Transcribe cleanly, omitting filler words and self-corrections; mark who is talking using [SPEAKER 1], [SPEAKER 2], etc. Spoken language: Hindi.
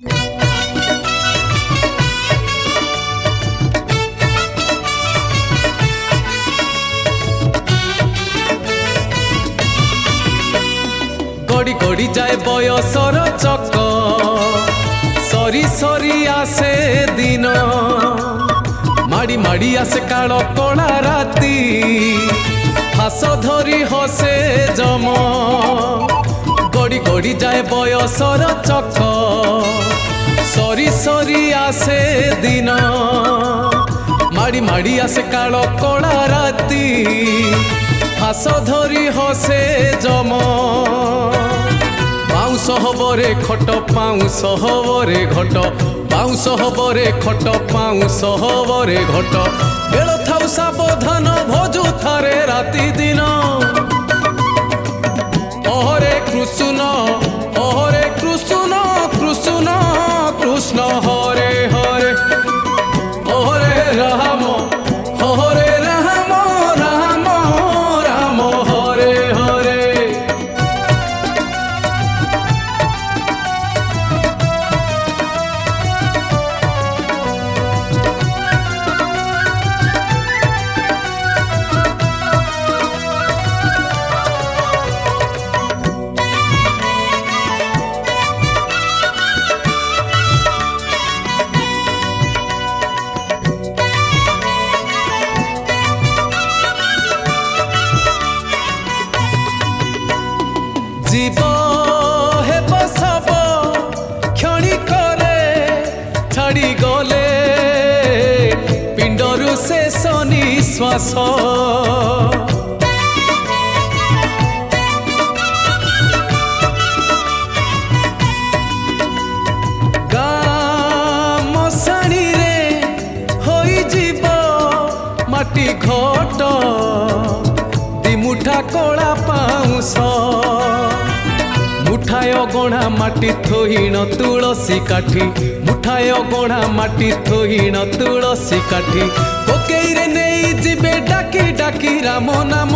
[SPEAKER 1] गड़ी गड़ी जाए बयसर चक सरी सरी आसे दिन माड़ी माड़ी आसे काल कला राती फास धरी हसे जम गड़ी गड़ी जाए बयसर चक सरी सरी आसे दिन माड़ी माड़ी आसे काल कला राती फास धरी हसे जम पाउस हबरे खट पाउस हबरे घट पाउस हबरे खट पाउस हबरे घट बेल थाउ सावधान भोजु थारे राति दिन अहरे कृष्ण कृष्ण कृष्ण कृष्ण हरे हरे अहरे राम हरे राम राम राम हरे हरे जीव हेब सब क्षणिकरे छाड़ी गले पिंडरु शेष निश्वास गामसाणी रे होई जीव माटी घट दिमुठा कला पाउस मुठाय गणा माटी थोहीण तुलसी काठी मुठाय गणा माटी थोहीण तुलसी काठी कोकेरे नहीं जीवे डाकी डाकी राम नाम